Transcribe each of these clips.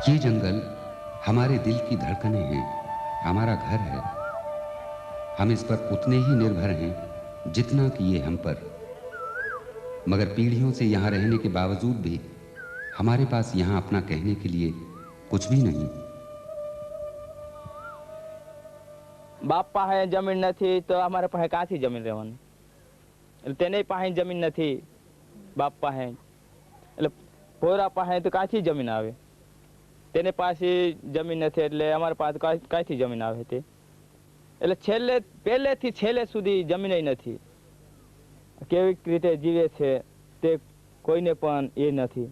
ये जंगल हमारे दिल की धड़कनें हैं, हमारा घर है। हम इस पर उतने ही निर्भर हैं जितना कि ये हम पर। मगर पीढ़ियों से यहाँ रहने के बावजूद भी हमारे पास यहाँ अपना कहने के लिए कुछ भी नहीं। बाप पाहे जमीन नहीं तो हमारे पाहे कहाँ थी जमीन रहवानी। तेने पाहे जमीन नहीं, बाप पाहे पोरा पाहे तो कहाँ थी जमीन आवे। तेने पास जमीन नहीं એટલે અમારા પાસ કાંઈથી જમીન આવે તે એટલે છેલ્લે પહેલેથી છેલ્લે સુધી જમીન નથી। કેવી રીતે જીવે છે તે કોઈને પણ એ નથી।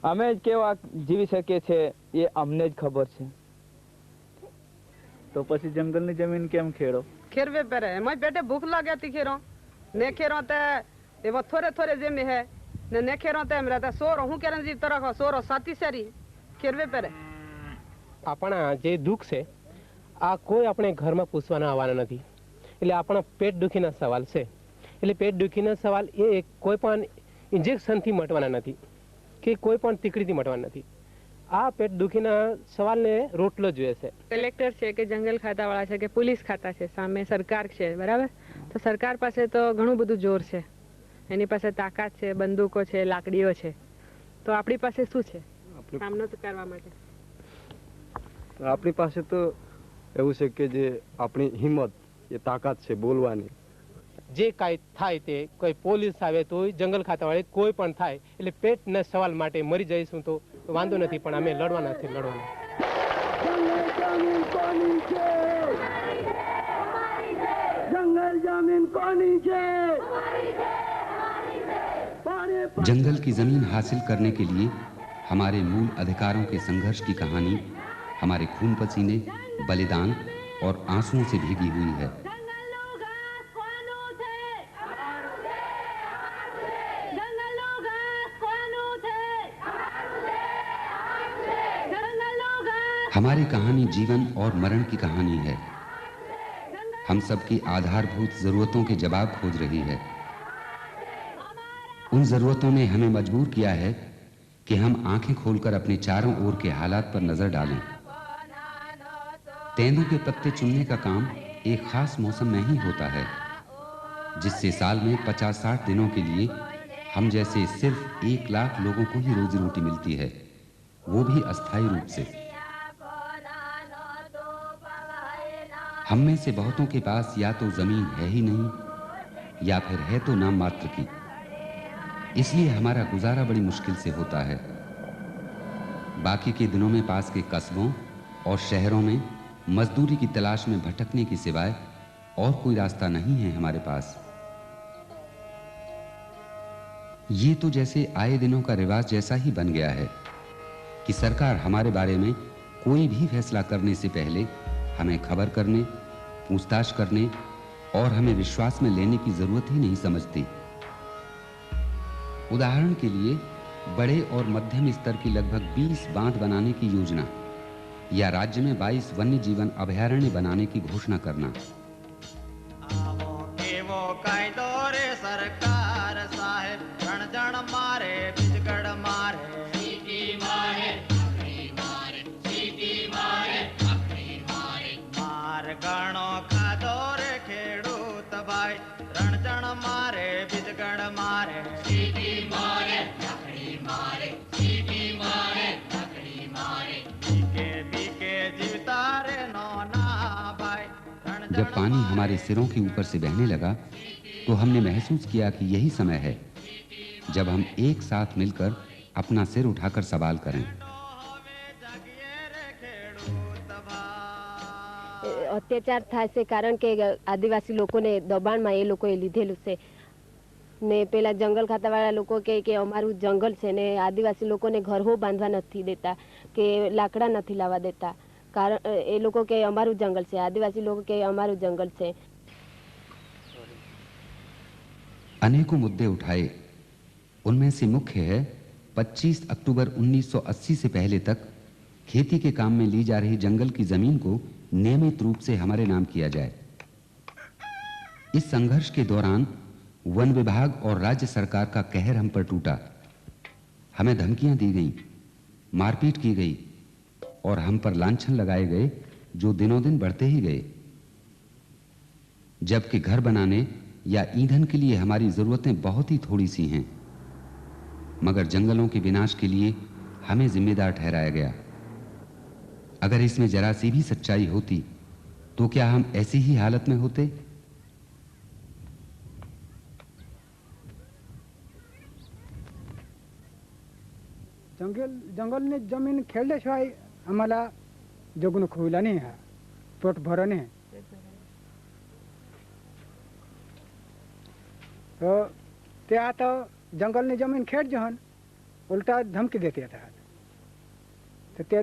અમે જ કેવા જીવી શકીએ છે એ અમને જ ખબર છે। તો પછી જંગલની જમીન કેમ ખેડો? ખેરવે પેરે એમાં પેટે ભૂખ લાગે તી ખેરો ને ખેરો તે એવા થોડે થોડે જમી હે ને ખેરો તે એમ રહેતા સોરો હું કેરન જી तरह સોરો સાતી સરી ખેરવે પેરે। આપણા જે દુઃખ છે આ કોઈ આપણે ઘરમાં પૂછવાના આવવાના નથી। એટલે આપણા પેટ દુખીના સવાલ છે। એટલે પેટ દુખીના સવાલ એ કોઈ પણ ઇન્જેક્શનથી મટવાના નથી કે કોઈ પણ તીકડીથી મટવાના નથી। આ પેટ દુખીના સવાલને રોટલો જોઈએ છે। કલેક્ટર છે કે જંગલ ખાતાવાળા છે કે પોલીસ ખાતા છે, સામે સરકાર છે, બરાબર? તો સરકાર પાસે તો ઘણું બધું જોર છે, એની પાસે તાકાત છે, બંદૂકો છે, લાકડીઓ છે। તો આપણી પાસે શું છે સામનો કરવા માટે? આપણી પાસે તો એવું છે કે જે આપણી હિંમત એ તાકાત છે બોલવાની। જે કાંઈ થાય તે કોઈ પોલીસ આવે તો જંગલ ખાતાવાળા કોઈ પણ થાય એટલે પેટના સવાલ માટે મરી જઈશું તો વાંધો નથી, પણ અમે લડવાના છે લડવાના। जंगल की जमीन हासिल करने के लिए हमारे मूल अधिकारों के संघर्ष की कहानी हमारे खून पसीने, बलिदान और आंसुओं से भीगी हुई है। हमारी कहानी जीवन और मरण की कहानी है। हम सबकी आधारभूत जरूरतों के जवाब खोज रही है। उन जरूरतों ने हमें मजबूर किया है कि हम आंखें खोलकर अपने चारों ओर के हालात पर नजर डालें। तेंदू के पत्ते चुनने का काम एक खास मौसम में ही होता है, जिससे साल में 50-60 दिनों के लिए हम जैसे सिर्फ 1 लाख लोगों को ही रोजी रोटी मिलती है, वो भी अस्थायी रूप से। हम में से बहुतों के पास या तो जमीन है ही नहीं या फिर है तो नाम मात्र की। इसलिए हमारा गुजारा बड़ी मुश्किल से होता है। बाकी के दिनों में पास के कस्बों और शहरों में मजदूरी की तलाश में भटकने की सिवाय और कोई रास्ता नहीं है हमारे पास। ये तो जैसे आए दिनों का रिवाज जैसा ही बन गया है कि सरकार हमारे बारे में कोई भी फैसला करने से पहले हमें खबर करने, पूछताछ करने और हमें विश्वास में लेने की जरूरत ही नहीं समझती। उदाहरण के लिए बड़े और मध्यम स्तर की लगभग 20 बांध बनाने की योजना या राज्य में 22 वन्य जीवन अभयारण्य बनाने की घोषणा करना। सरकार साहेब रणजन मारे बिजगड़ मारे मार गणो खादो रे खेडूत भाई रणजन मारे बिजगड़ मारे जब पानी हमारे सिरों के ऊपर से बहने लगा तो हमने महसूस किया कि यही समय है जब हम एक साथ मिलकर अपना सिर उठाकर सवाल करें। અત્યાચાર થાય છે કારણ કે આદિવાસી લોકોને દબાણમાં એ લોકોએ લીધેલું છે ને પેલા જંગલ ખાતાવાળા લોકો કહે કે અમારું જંગલ છે ને આદિવાસી લોકોને ઘરો બાંધવા નથી દેતા કે લાકડા નથી લાવવા દેતા। કારણ એ લોકો કહે અમારું જંગલ છે, આદિવાસી લોકો કહે અમારું જંગલ છે। अनेकों मुद्दे उठाए। उनमें से मुख्य है 25 अक्टूबर 1980 से पहले तक खेती के काम में ली जा रही जंगल की जमीन को नियमित रूप से हमारे नाम किया जाए। इस संघर्ष के दौरान वन विभाग और राज्य सरकार का कहर हम पर टूटा। हमें धमकियां दी गईं मारपीट की गई और हम पर लांछन लगाए गए जो दिनों दिन बढ़ते ही गए। जबकि घर बनाने या ईंधन के लिए हमारी जरूरतें बहुत ही थोड़ी सी हैं, मगर जंगलों के विनाश के लिए हमें जिम्मेदार ठहराया गया। अगर इसमें जरा सी भी सच्चाई होती तो क्या हम ऐसी ही हालत में होते? जंगलने जमीन खेळल्याशिवाय आम्हाला जगून खोयला नाही, पोट भरण नाही. तो ते आता जंगलने जमीन खेळ जहन उलटा धमकी देते येतात. तर ते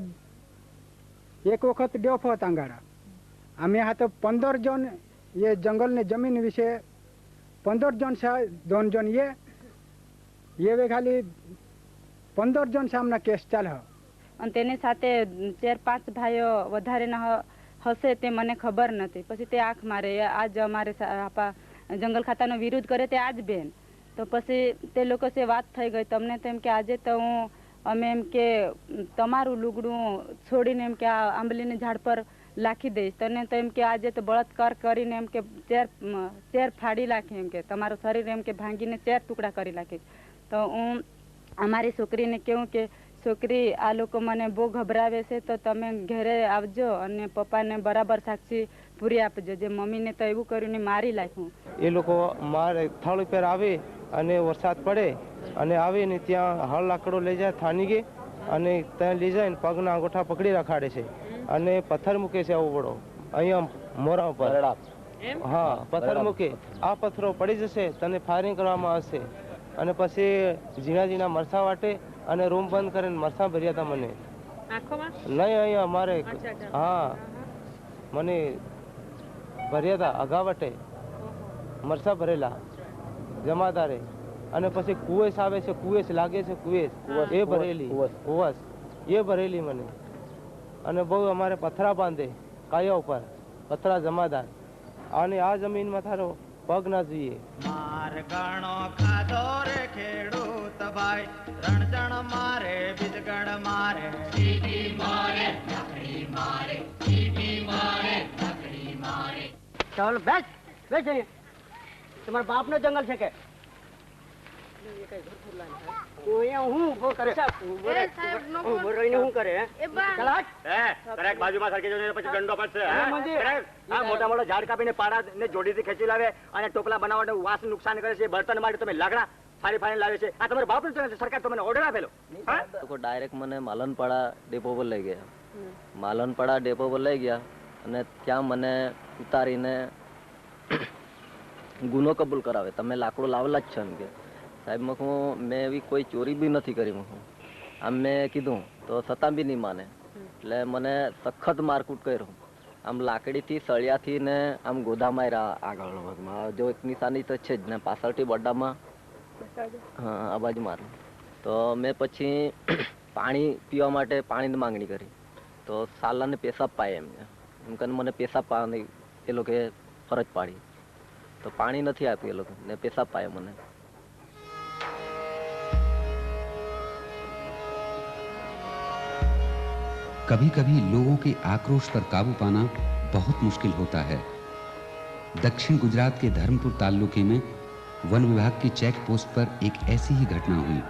एक वखत डेफ होत अंगारा आम्ही आता 15 जण ये जंगलने जमीन विषय 15 जण सा 2 जण ये वे खाली 15 જણ સામના કેસ ચાલે અને તેની સાથે 4-5 ભાઈઓ વધારે હશે તે મને ખબર નથી. પછી તે આંખ મારે આજ અમારે જંગલ ખાતાનો વિરોધ કરે તે આજ બેન. તો પછી તે લોકો સે વાત થઈ ગઈ તમને તેમ કે આજે તો હું અમે એમ કે તમારું લુગડું છોડીને એમ કે આ આંબલીને ઝાડ પર લાખી દઈશ તને તો એમ કે આજે તો બળાત્કાર કરીને એમ કે ચેર ફાડી નાખી એમ કે તમારું શરીર એમ કે ભાંગીને ચેર ટુકડા કરી નાખીશ. તો હું અમારી છોકરીને કહું કે છોકરી આ લોકો મને બહુ ગભરાવે છે તો તમે ઘરે આવજો અને પપ્પાને બરાબર સાક્ષી પૂરી આપજો. જે મમ્મીને તો એવું કર્યું ને મારી નાખ્યું. એ લોકો મારે થળ ઉપર આવે અને વરસાદ પડે અને આવીને ત્યાં હળ લાકડો લઈ જાય થાનીગે અને ત્યાં લઈ જાય પગના અંગૂઠા પકડી રખાડે છે અને પથ્થર મૂકે છે આવો બડો અહીંયા મોરા ઉપર. હા પથ્થર મૂકે આ પથ્થરો પડી જશે તને ફાયરિંગ કરવામાં આવશે. અને પછી ઝીણા ઝીણા મરસા વાટે અને રૂમ બંધ કરીને મરસા ભર્યા હતા મને નહીં અહીંયા અમારે. હા મને ભર્યા હતા અગાવટે મરસા ભરેલા જમાદારે. અને પછી કુવેસ આવે છે કુવેસ લાગે છે કુવેસ એ ભરેલી કુવસ એ ભરેલી મને. અને બહુ અમારે પથરા બાંધે કાયા ઉપર પથરા જમાદાર. અને આ જમીનમાં તારો પગ ના જોઈએ. માર ગણો ખાધો રે ખેડૂત ભાઈ રણજણ મારે બીજગણ મારે સીટી મારે નકડી મારે સીટી મારે નકડી મારે. ચાલ બેસ બેસ જઈએ. તમારા બાપનો જંગલ છે કે મોટા ઝાડ કાપીને પાડા ને જોડીથી ખેંચી લાવે અને ટોપલા બનાવવા વાસ નુકસાન કરે છે. બર્તન માટે તમે લાકડા ફાડી ફાડી લાવે છે. આ તમારા બાપ નું સરકાર તમને ઓર્ડર આપેલો. ડાયરેક્ટ મને માલનપાડા ડેપો પર લઈ ગયા. માલનપાડા ડેપો પર લઈ ગયા અને ત્યાં મને ઉતારીને ગુનો કબૂલ કરાવે. તમે લાકડું લાવેલા જ છે એમ કે સાહેબ મેં એવી કોઈ ચોરી બી નથી કરી. આમ મેં કીધું તો છતાં બી નહીં માને. એટલે મને સખત મારકૂટ કર્યું. આમ લાકડીથી સળિયાથી ને આમ ગોધા માર્યા આગળ ભાગમાં. જો એક નિશાની તો છે જ ને પાછળથી બડામાં હા આ બાજુ મારું. તો મેં પછી પાણી પીવા માટે પાણીની માંગણી કરી તો સાલાને પેશાબ પાય એમને એમ કરીને મને પેશાબ પાવાની એ લોકોએ ફરજ પાડી. તો પાણી નથી આપ્યું એ લોકો ને પેશાબ પાય મને. कभी कभी लोगों के आक्रोश पर काबू पाना बहुत मुश्किल होता है। दक्षिण गुजरात के धर्मपुर तालुके में वन विभाग की चेक पोस्ट पर एक ऐसी ही घटना हुई।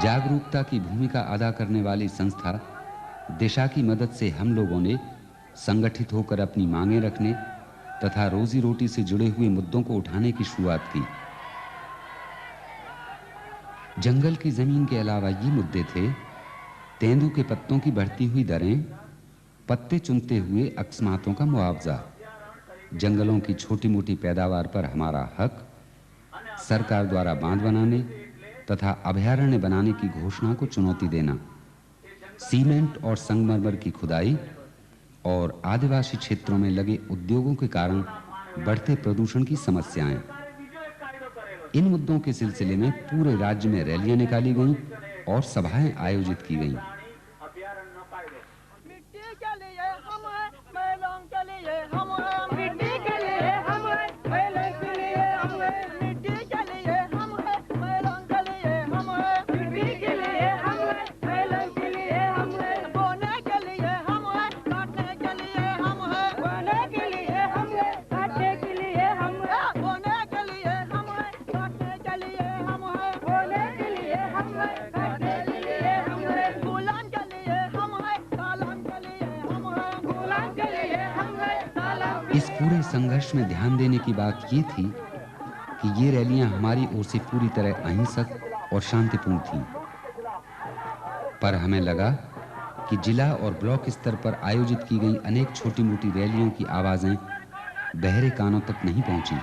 जागरूकता की भूमिका अदा करने वाली संस्था दिशा की मदद से हम लोगों ने संगठित होकर अपनी मांगें रखने तथा रोजी रोटी से जुड़े हुए मुद्दों को उठाने की शुरुआत की। जंगल की जमीन के अलावा ये मुद्दे थे: तेंदू के पत्तों की बढ़ती हुई दरें, पत्ते चुनते हुए अकस्मातों का मुआवजा, जंगलों की छोटी मोटी पैदावार पर हमारा हक, सरकार द्वारा बांध बनाने तथा अभयारण्य बनाने की घोषणा को चुनौती देना, सीमेंट और संगमरमर की खुदाई और आदिवासी क्षेत्रों में लगे उद्योगों के कारण बढ़ते प्रदूषण की समस्याएं। इन मुद्दों के सिलसिले में पूरे राज्य में रैलियां निकाली गईं और सभाएं आयोजित की गईं। हम हैं मिट्टी के लिए हम हैं मेले के लिए हम हैं मिट्टी के लिए हम हैं मेलों के लिए हम हैं मिट्टी के लिए हम हैं मेलों के लिए हम हैं बोने के लिए हम हैं काटने के लिए हम हैं बोने के लिए हम हैं काटने के लिए हम हैं बोने के लिए हम हैं काटने के लिए हम हैं बोने के लिए हम हैं काटने के लिए हम हैं गुलाम के लिए हम हैं सालाम के लिए हम हैं गुलाम के लिए हम हैं सालाम इस पूरे संघर्ष में ध्यान देने की बात ये थी कि ये रैलियां हमारी ओर से पूरी तरह अहिंसक और शांतिपूर्ण थीं। पर हमें लगा कि जिला और ब्लॉक स्तर पर आयोजित की गई अनेक छोटी-मोटी रैलियों की आवाजें बहरे कानों तक नहीं पहुंची।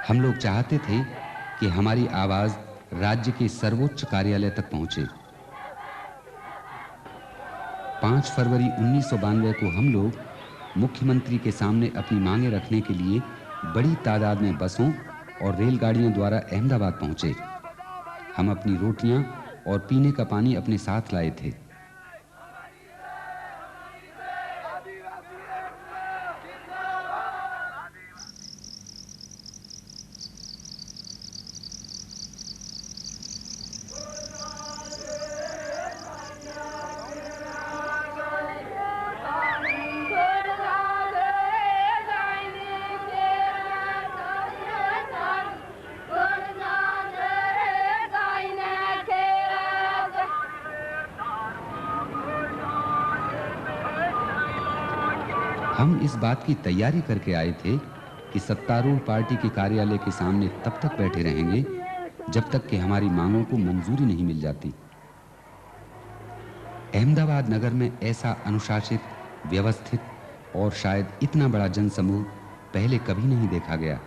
हम लोग चाहते थे कि हमारी आवाज राज्य के सर्वोच्च कार्यालय तक पहुंचे। 5 फरवरी 1992 को हम लोग मुख्यमंत्री के सामने अपनी मांगे रखने के लिए बड़ी तादाद में बसों और रेलगाड़ियों द्वारा अहमदाबाद पहुंचे। हम अपनी रोटियां और पीने का पानी अपने साथ लाए थे। हम इस बात की तैयारी करके आए थे कि सत्तारूढ़ पार्टी के कार्यालय के सामने तब तक बैठे रहेंगे जब तक कि हमारी मांगों को मंजूरी नहीं मिल जाती। अहमदाबाद नगर में ऐसा अनुशासित, व्यवस्थित और शायद इतना बड़ा जनसमूह पहले कभी नहीं देखा गया।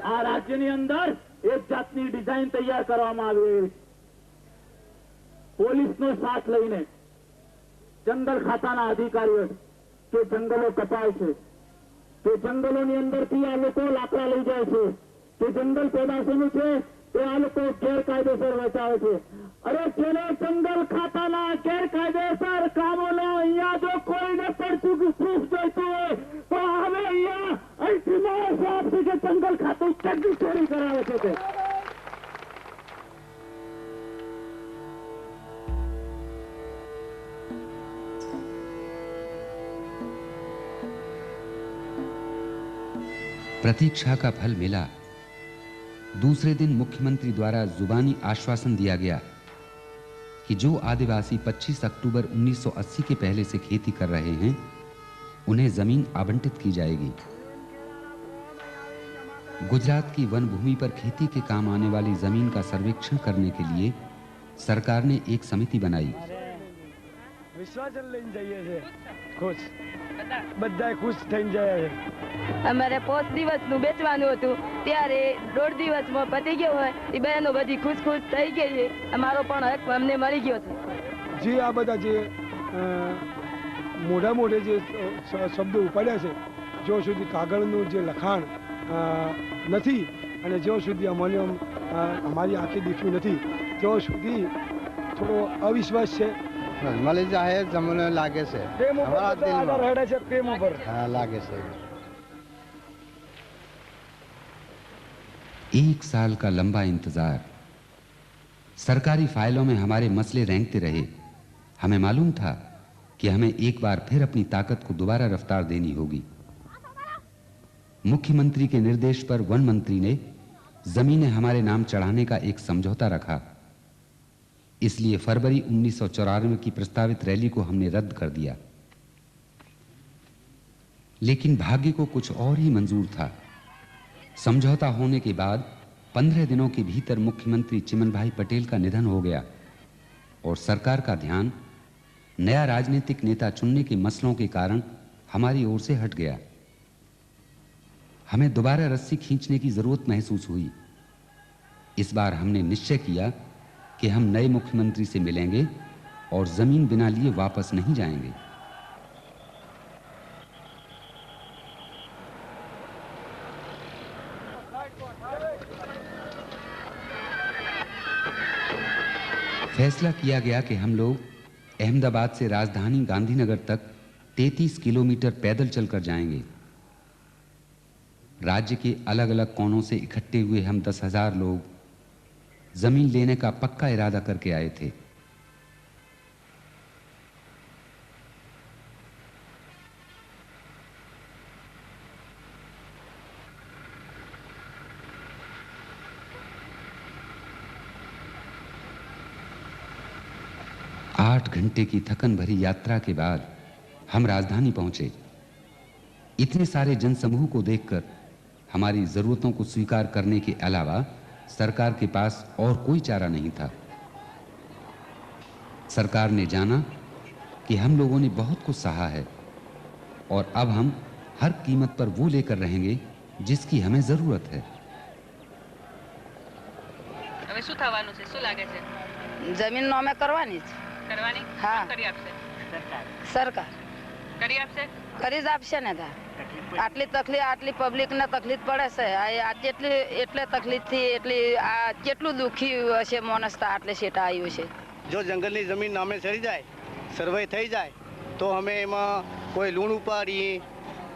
આ રાજ્યની અંદર એક જાતની ડિઝાઇન તૈયાર કરવામાં આવી રહી છે। પોલીસનો સાથ લઈને જંગલ ખાતાના અધિકારીઓ કે જંગલો કપાય છે, તે જંગલોની અંદરથી આ લોકો લાકડા લઈ જાય છે, કે જંગલ પેદાશોનું છે તે આ લોકો ગેરકાયદેસર વેચાવે છે। અરે જેને જંગલ ખાતાના ગેરકાયદેસર કામોનો અહીંયા જો કોઈને પડતું પ્રૂફ જોઈતું હોય તો હવે અહીંયા અહીંથી માણસ આપશે કે જંગલ ખાતું કેટલી ચોરી કરાવે છે તે। प्रतीक्षा का फल मिला। दूसरे दिन मुख्यमंत्री द्वारा जुबानी आश्वासन दिया गया कि जो आदिवासी 25 अक्टूबर 1980 के पहले से खेती कर रहे हैं उन्हें जमीन आवंटित की जाएगी। गुजरात की वन भूमि पर खेती के काम आने वाली जमीन का सर्वेक्षण करने के लिए सरकार ने एक समिति बनाई। વિશ્વાસન લઈને જઈએ છે ખુશ બધાય ખુશ થઈને જાય છે। અમારે 5 દિવસનું બેચવાનું હતું ત્યારે 1.5 દિવસમાં પતી ગયો હોય એ બહેનો બધી ખુશ ખુશ થઈ ગઈ છે। અમારો પણ હક અમને મળી ગયો છે। જે આ બધા જે મોટા મોટે જે શબ્દો ઉપાડ્યા છે જો સુધી કાગળનું જે લખાણ નથી અને જો સુધી અમને અમારી આંખે દેખ્યું નથી જો સુધી થોડો અવિશ્વાસ છે। મળી જાય જમને લાગે છે અમારા દિલમાં રહે છે પ્રેમ ઉપર હા લાગે છે। 1 साल का लंबा इंतजार। सरकारी फाइलों में हमारे मसले रेंगते रहे। हमें मालूम था कि हमें एक बार फिर अपनी ताकत को दोबारा रफ्तार देनी होगी। मुख्यमंत्री के निर्देश पर वन मंत्री ने जमीनें हमारे नाम चढ़ाने का एक समझौता रखा। इसलिए फरवरी 1994 की प्रस्तावित रैली को हमने रद्द कर दिया। लेकिन भाग्य को कुछ और ही मंजूर था। समझौता होने के बाद 15 दिनों के भीतर मुख्यमंत्री चिमन भाई पटेल का निधन हो गया और सरकार का ध्यान नया राजनीतिक नेता चुनने के मसलों के कारण हमारी ओर से हट गया। हमें दोबारा रस्सी खींचने की जरूरत महसूस हुई। इस बार हमने निश्चय किया कि हम नए मुख्यमंत्री से मिलेंगे और जमीन बिना लिए वापस नहीं जाएंगे। फैसला किया गया कि हम लोग अहमदाबाद से राजधानी गांधीनगर तक 33 किलोमीटर पैदल चलकर जाएंगे। राज्य के अलग अलग कोनों से इकट्ठे हुए हम 10,000 लोग जमीन लेने का पक्का इरादा करके आए थे। आठ घंटे की थकन भरी यात्रा के बाद हम राजधानी पहुंचे। इतने सारे जनसमूह को देखकर हमारी जरूरतों को स्वीकार करने के अलावा सरकार के पास और कोई चारा नहीं था। सरकार ने जाना कि हम लोगों ने बहुत कुछ सहा है और अब हम हर कीमत पर वो लेकर रहेंगे जिसकी हमें जरूरत है। હવે શું થવાનું છે? શું લાગે છે? જમીન નામે કરવાની છે. કરવાની? હા. કરી આપશે સરકાર કરી આપશે કરી જ આપશે ને તા. આટલી તકલીફ, આટલી પબ્લિકને તકલીફ પડે છે. આ કેટલી એટલે તકલીફથી એટલી આ કેટલું દુખી હશે માણસ તા આટલે સેટા આવ્યું છે. જો જંગલની જમીન નામે ચડી જાય, સર્વે થઈ જાય તો અમે એમાં કોઈ લૂણ ઉપાડી,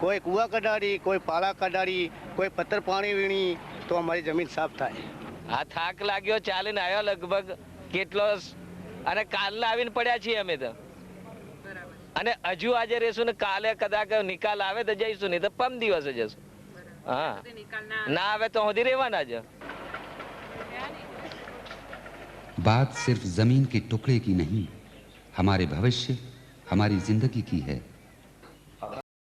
કોઈ કૂવા કઢાડી, કોઈ પાળા કઢાડી, કોઈ પથ્થર પાણી વીણી તો અમારી જમીન સાફ થાય. આ થાક લાગ્યો, ચાલીને આવ્યો લગભગ કેટલો, અને કાલના આવીને પડ્યા છીએ અમે તો. અને હજુ આજે રહેશું ને કાલે કદાચ નિકાલ આવે તો જઈશું, નહીં તો પમ દિવસે જશું. હા, ના આવે તો સુધી રહેવાના જ. बात सिर्फ जमीन के टुकड़े की नहीं, हमारे भविष्य, हमारी जिंदगी की है।